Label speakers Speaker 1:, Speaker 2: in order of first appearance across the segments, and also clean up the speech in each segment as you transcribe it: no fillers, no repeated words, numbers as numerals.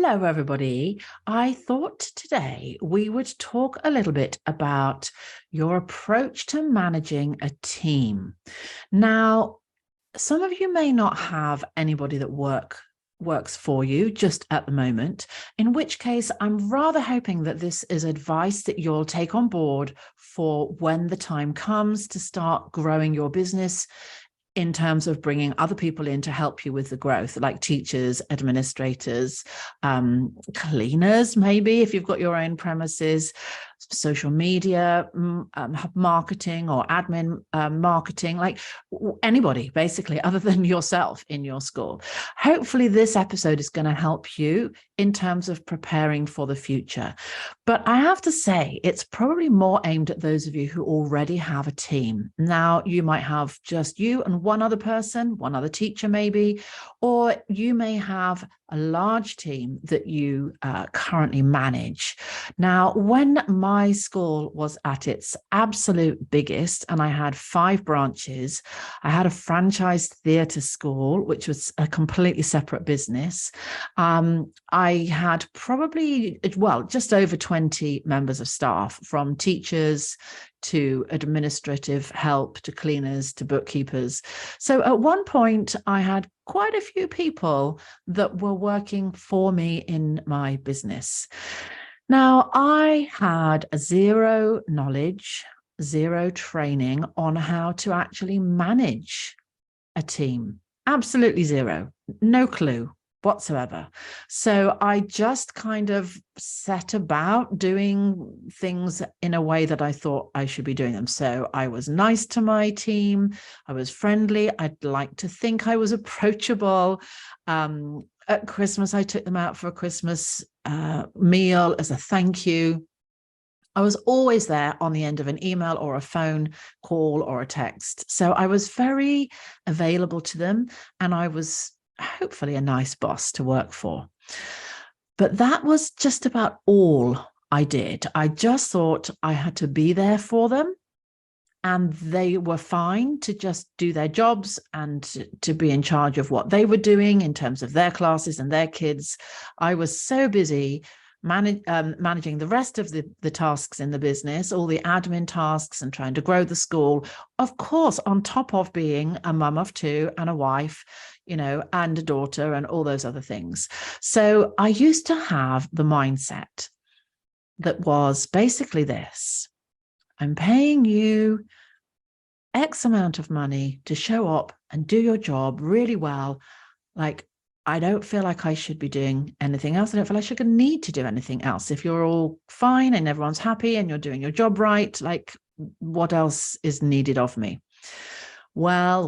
Speaker 1: Hello, everybody. I thought today we would talk a little bit about your approach to managing a team. Now, some of you may not have anybody that works for you just at the moment, in which case I'm rather hoping that this is advice that you'll take on board for when the time comes to start growing your business in terms of bringing other people in to help you with the growth, like teachers, administrators, cleaners, maybe if you've got your own premises, social media, marketing or admin marketing, like anybody basically other than yourself in your school. Hopefully this episode is going to help you in terms of preparing for the future. But I have to say, it's probably more aimed at those of you who already have a team. Now, you might have just you and one other person, one other teacher maybe, or you may have a large team that you currently manage. Now, when my school was at its absolute biggest, and I had 5 branches, I had a franchised theatre school, which was a completely separate business. I had probably, just over 20 members of staff, from teachers to administrative help, to cleaners, to bookkeepers. So at one point, I had quite a few people that were working for me in my business. Now, I had zero knowledge, zero training on how to actually manage a team. Absolutely zero, no clue whatsoever. So I just kind of set about doing things in a way that I thought I should be doing them. So I was nice to my team. I was friendly. I'd like to think I was approachable. At Christmas, I took them out for a Christmas meal as a thank you. I was always there on the end of an email or a phone call or a text. So I was very available to them, and I was hopefully a nice boss to work for. But that was just about all I did. I just thought I had to be there for them, and they were fine to just do their jobs and to be in charge of what they were doing in terms of their classes and their kids. I was so busy managing the rest of the tasks in the business, all the admin tasks, and trying to grow the school, of course, on top of being a mum of 2 and a wife, and a daughter and all those other things. So I used to have the mindset that was basically this: I'm paying you X amount of money to show up and do your job really well. Like, I don't feel like I should be doing anything else. I don't feel like I should need to do anything else. If you're all fine and everyone's happy and you're doing your job right, like, what else is needed of me? Well,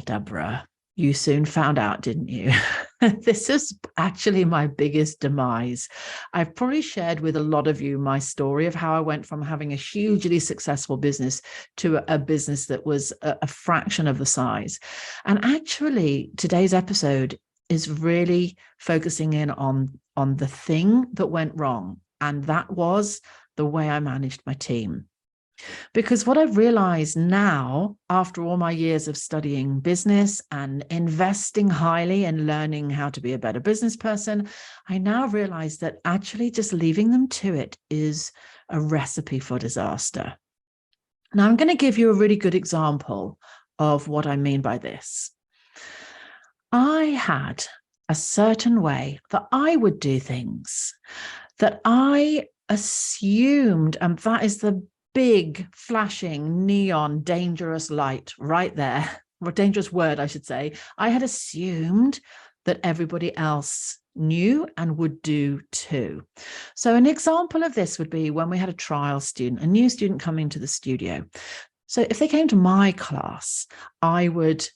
Speaker 1: Deborah, you soon found out, didn't you? This is actually my biggest demise. I've probably shared with a lot of you my story of how I went from having a hugely successful business to a business that was a fraction of the size. And actually, today's episode is really focusing in on the thing that went wrong. And that was the way I managed my team. Because what I've realized now, after all my years of studying business and investing highly in learning how to be a better business person, I now realize that actually just leaving them to it is a recipe for disaster. Now, I'm going to give you a really good example of what I mean by this. I had a certain way that I would do things that I assumed, and that is the big flashing neon dangerous light right there, or dangerous word, I should say. I had assumed that everybody else knew and would do too. So an example of this would be when we had a trial student, a new student coming to the studio. So if they came to my class, I would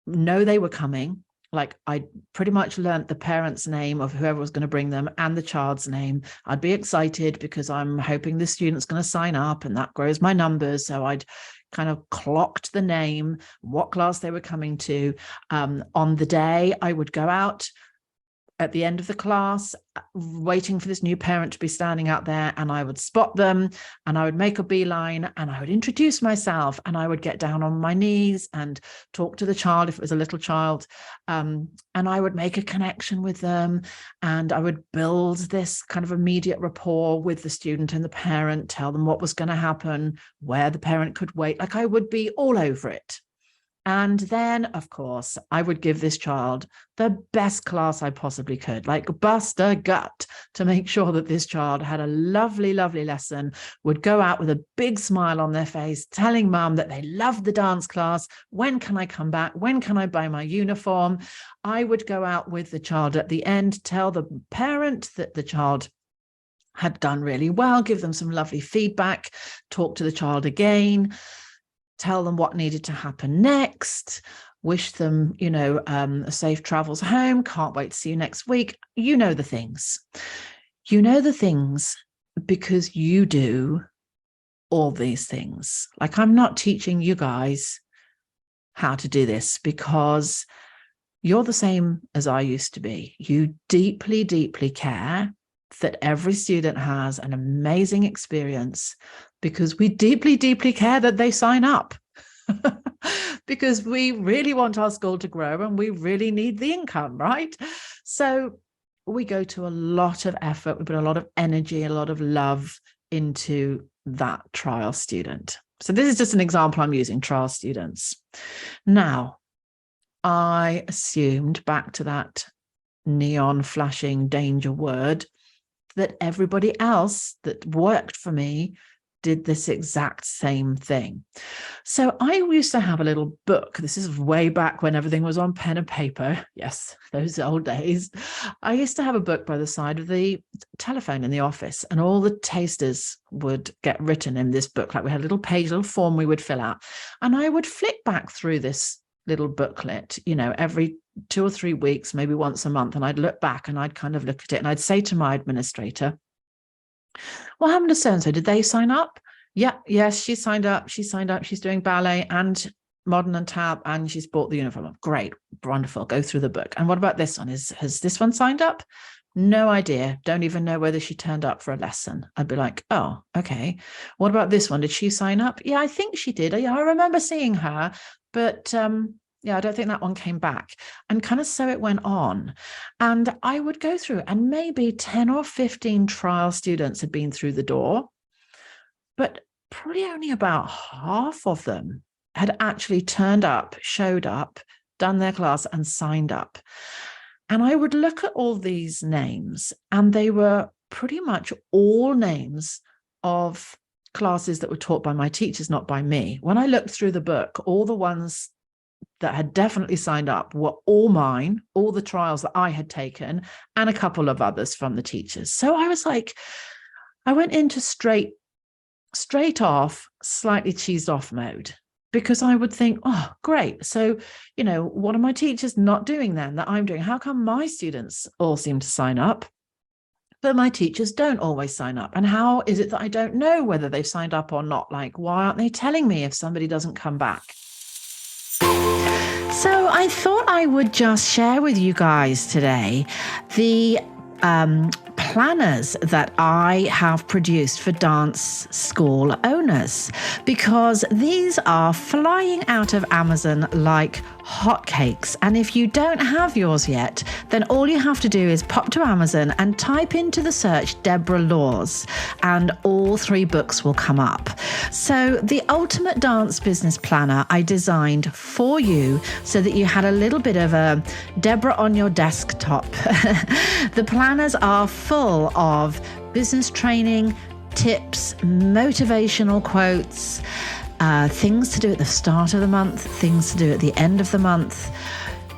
Speaker 1: know they were coming. Like, I pretty much learnt the parent's name of whoever was going to bring them and the child's name. I'd be excited because I'm hoping the student's going to sign up, and that grows my numbers. So I'd kind of clocked the name, what class they were coming to. On the day, I would go out at the end of the class, waiting for this new parent to be standing out there, and I would spot them and I would make a beeline and I would introduce myself and I would get down on my knees and talk to the child if it was a little child. And I would make a connection with them, and I would build this kind of immediate rapport with the student and the parent, tell them what was going to happen, where the parent could wait. Like, I would be all over it. And then, of course, I would give this child the best class I possibly could, like bust a gut to make sure that this child had a lovely, lovely lesson, would go out with a big smile on their face, telling mum that they loved the dance class. When can I come back? When can I buy my uniform? I would go out with the child at the end, tell the parent that the child had done really well, give them some lovely feedback, talk to the child again, tell them what needed to happen next, wish them, safe travels home. Can't wait to see you next week. You know the things. You know the things because you do all these things. Like, I'm not teaching you guys how to do this because you're the same as I used to be. You deeply, deeply care that every student has an amazing experience, because we deeply, deeply care that they sign up because we really want our school to grow and we really need the income, right? So we go to a lot of effort, we put a lot of energy, a lot of love into that trial student. So this is just an example I'm using, trial students. Now, I assumed, back to that neon flashing danger word, that everybody else that worked for me did this exact same thing. So I used to have a little book. This is way back when everything was on pen and paper. Yes, those old days. I used to have a book by the side of the telephone in the office, and all the tasters would get written in this book. Like, we had a little page, a little form we would fill out. And I would flick back through this little booklet, every 2 or 3 weeks, maybe once a month. And I'd look back and I'd kind of look at it and I'd say to my administrator, what happened to so-and-so? Did they sign up? Yeah, yes, she signed up. She's doing ballet and modern and tap, and she's bought the uniform. Great, wonderful. Go through the book. And what about this one? Has this one signed up? No idea. Don't even know whether she turned up for a lesson. I'd be like, oh, okay. What about this one? Did she sign up? Yeah, I think she did. Yeah, I remember seeing her, but yeah, I don't think that one came back. And kind of so it went on. And I would go through, and maybe 10 or 15 trial students had been through the door, but probably only about half of them had actually turned up, showed up, done their class and signed up. And I would look at all these names, and they were pretty much all names of classes that were taught by my teachers, not by me. When I looked through the book, all the ones that had definitely signed up were all mine, all the trials that I had taken, and a couple of others from the teachers. So I was like, I went into straight off, slightly cheesed off mode, because I would think, oh, great. So, what are my teachers not doing then that I'm doing? How come my students all seem to sign up, but my teachers don't always sign up? And how is it that I don't know whether they've signed up or not? Like, why aren't they telling me if somebody doesn't come back? So I thought I would just share with you guys today the planners that I have produced for dance school owners, because these are flying out of Amazon like hotcakes. And if you don't have yours yet, then all you have to do is pop to Amazon and type into the search Deborah Laws, and all 3 books will come up. So the ultimate dance business planner I designed for you so that you had a little bit of a Deborah on your desktop. The planners are full of business training, tips, motivational quotes, things to do at the start of the month, things to do at the end of the month,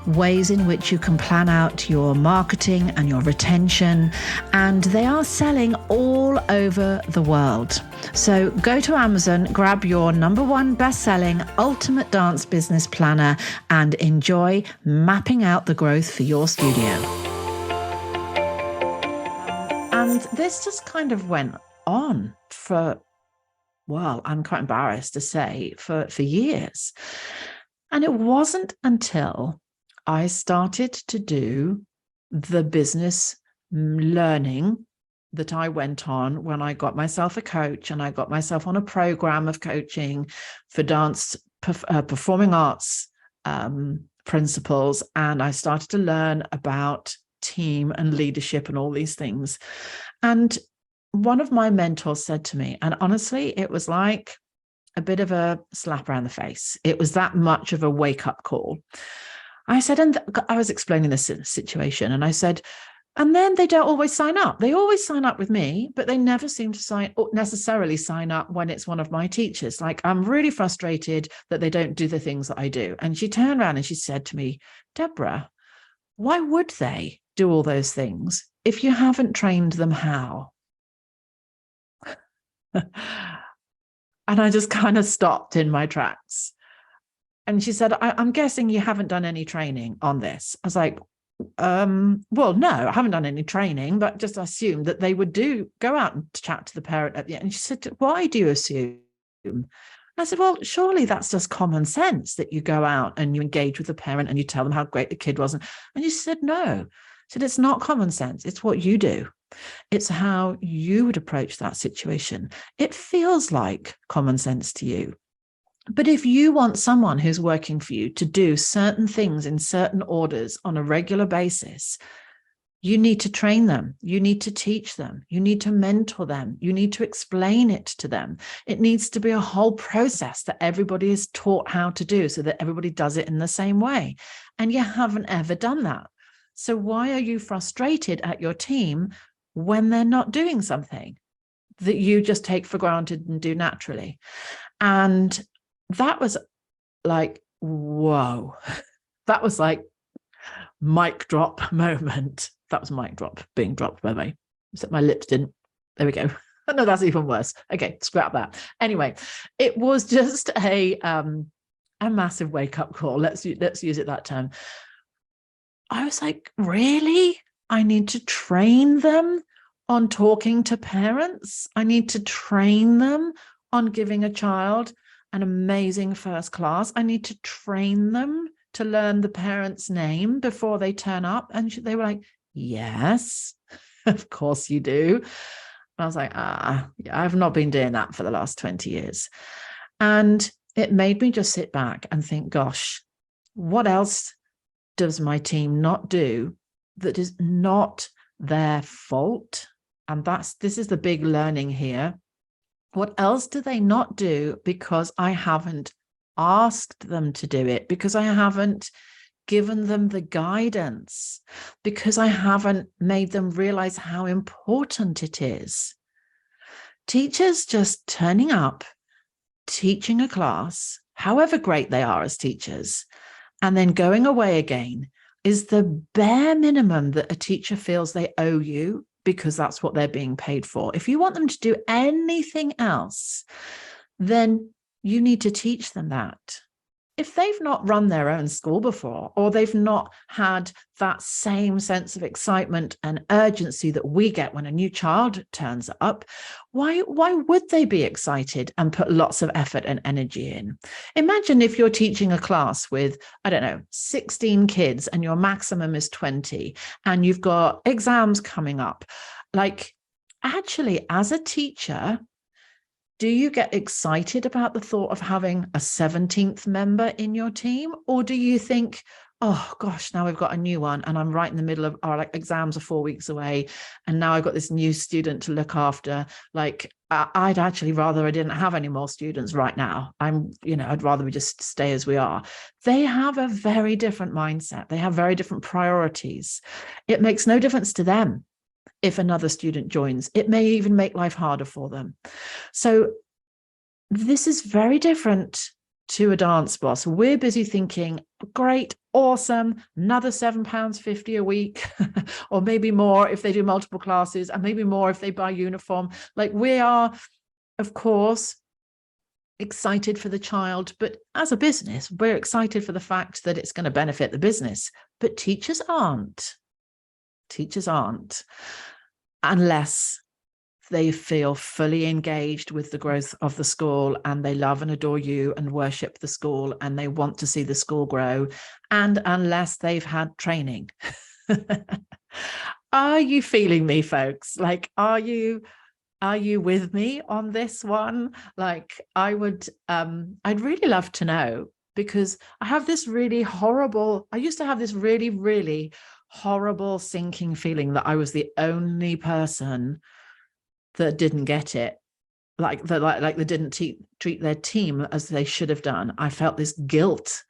Speaker 1: ways in which you can plan out your marketing and your retention, and they are selling all over the world. So go to Amazon, grab your #1 best-selling Ultimate Dance Business Planner, and enjoy mapping out the growth for your studio. And this just kind of went on for, well, I'm quite embarrassed to say, for years. And it wasn't until I started to do the business learning that I went on when I got myself a coach and I got myself on a program of coaching for dance, performing arts principles. And I started to learn about team and leadership and all these things. And one of my mentors said to me, and honestly, it was like a bit of a slap around the face. It was that much of a wake-up call. I said, and I was explaining this situation, and I said, and then they don't always sign up. They always sign up with me, but they never seem to necessarily sign up when it's one of my teachers. Like, I'm really frustrated that they don't do the things that I do. And she turned around and she said to me, Deborah, why would they do all those things if you haven't trained them how? And I just kind of stopped in my tracks. And she said, I'm guessing you haven't done any training on this. I was like, well, no, I haven't done any training, but just assumed that they would go out and chat to the parent at the end. And she said, why do you assume? And I said, well, surely that's just common sense that you go out and you engage with the parent and you tell them how great the kid was. And she said, no. She said, it's not common sense. It's what you do. It's how you would approach that situation. It feels like common sense to you. But if you want someone who's working for you to do certain things in certain orders on a regular basis, you need to train them. You need to teach them. You need to mentor them. You need to explain it to them. It needs to be a whole process that everybody is taught how to do so that everybody does it in the same way. And you haven't ever done that. So why are you frustrated at your team when they're not doing something that you just take for granted and do naturally? And that was like, whoa, that was like mic drop moment. That was mic drop being dropped, by the way, except my lips didn't. There we go. No, that's even worse. Okay, scrap that. Anyway, it was just a massive wake-up call. Let's use it that term. I was like, really? I need to train them on talking to parents. I need to train them on giving a child an amazing first class. I need to train them to learn the parent's name before they turn up. And they were like, yes, of course you do. And I was like, I've not been doing that for the last 20 years. And it made me just sit back and think, gosh, what else does my team not do that is not their fault? And this is the big learning here. What else do they not do because I haven't asked them to do it, because I haven't given them the guidance, because I haven't made them realize how important it is? Teachers just turning up, teaching a class, however great they are as teachers, and then going away again is the bare minimum that a teacher feels they owe you, because that's what they're being paid for. If you want them to do anything else, then you need to teach them that. If they've not run their own school before, or they've not had that same sense of excitement and urgency that we get when a new child turns up, why would they be excited and put lots of effort and energy in? Imagine if you're teaching a class with, 16 kids and your maximum is 20 and you've got exams coming up. Like, actually, as a teacher, do you get excited about the thought of having a 17th member in your team? Or do you think, oh gosh, now we've got a new one and I'm right in the middle of our exams are 4 weeks away. And now I've got this new student to look after. Like, I'd actually rather I didn't have any more students right now. I'd rather we just stay as we are. They have a very different mindset. They have very different priorities. It makes no difference to them if another student joins. It may even make life harder for them. So this is very different to a dance boss. We're busy thinking, great, awesome, another £7.50 a week, or maybe more if they do multiple classes, and maybe more if they buy uniform. Like, we are, of course, excited for the child, but as a business, we're excited for the fact that it's going to benefit the business. But teachers aren't. Teachers aren't, unless they feel fully engaged with the growth of the school and they love and adore you and worship the school and they want to see the school grow, and unless they've had training. Are you feeling me, folks? Like, are you with me on this one? Like, I'd really love to know, because I have this really horrible, I used to have this really, really horrible sinking feeling that I was the only person that didn't get it. Like they didn't treat their team as they should have done. I felt this guilt,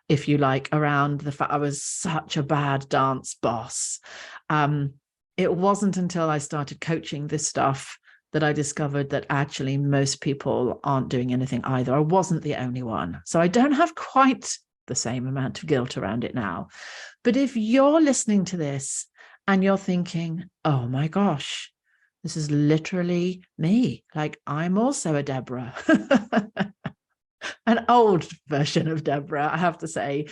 Speaker 1: if you like, around the fact I was such a bad dance boss. It wasn't until I started coaching this stuff that I discovered that actually most people aren't doing anything either. I wasn't the only one. So I don't have quite the same amount of guilt around it now. But if you're listening to this and you're thinking, oh my gosh, this is literally me. Like, I'm also a Deborah, an old version of Deborah, I have to say.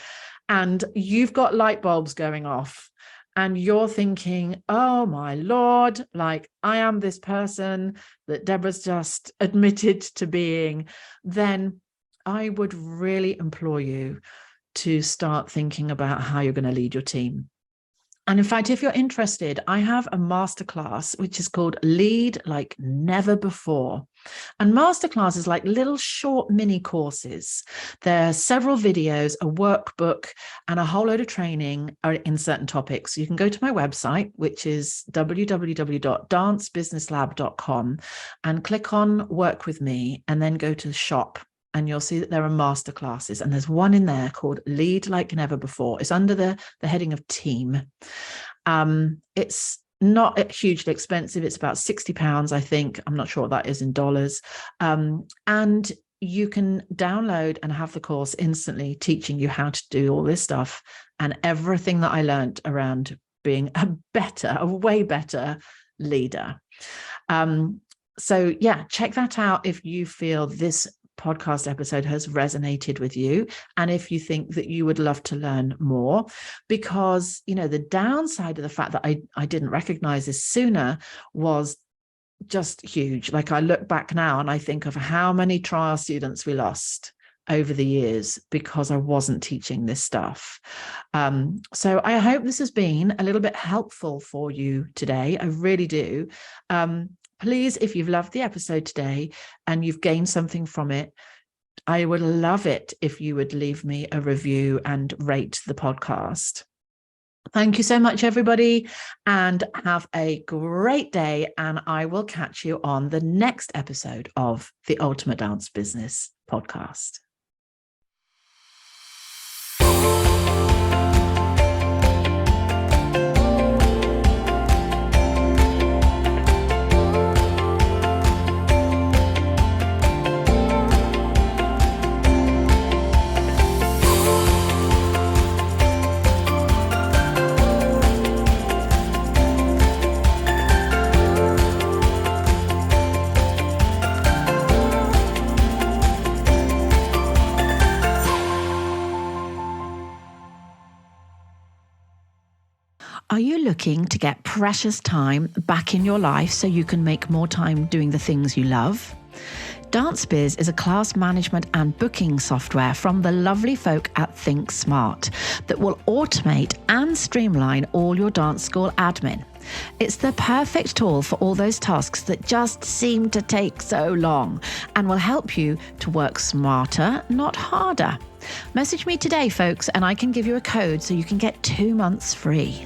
Speaker 1: And you've got light bulbs going off and you're thinking, oh my Lord, like I am this person that Deborah's just admitted to being, then I would really implore you to start thinking about how you're going to lead your team. And in fact, if you're interested, I have a masterclass, which is called Lead Like Never Before. And masterclass is like little short mini courses. There are several videos, a workbook, and a whole load of training in certain topics. You can go to my website, which is www.dancebusinesslab.com, and click on Work With Me, and then go to the shop. And you'll see that there are masterclasses, and there's one in there called Lead Like Never Before. It's under the heading of team. It's not hugely expensive. It's about £60, I think. I'm not sure what that is in dollars. And you can download and have the course instantly, teaching you how to do all this stuff and everything that I learned around being a way better leader. So yeah, check that out if you feel this podcast episode has resonated with you, and if you think that you would love to learn more, because the downside of the fact that I didn't recognize this sooner was just huge. Like, I look back now and I think of how many trial students we lost over the years because I wasn't teaching this stuff. So I hope this has been a little bit helpful for you today. I really do. Please, if you've loved the episode today and you've gained something from it, I would love it if you would leave me a review and rate the podcast. Thank you so much, everybody, and have a great day. And I will catch you on the next episode of the Ultimate Dance Business Podcast. Are you looking to get precious time back in your life so you can make more time doing the things you love? DanceBiz is a class management and booking software from the lovely folk at ThinkSmart that will automate and streamline all your dance school admin. It's the perfect tool for all those tasks that just seem to take so long, and will help you to work smarter, not harder. Message me today, folks, and I can give you a code so you can get 2 months free.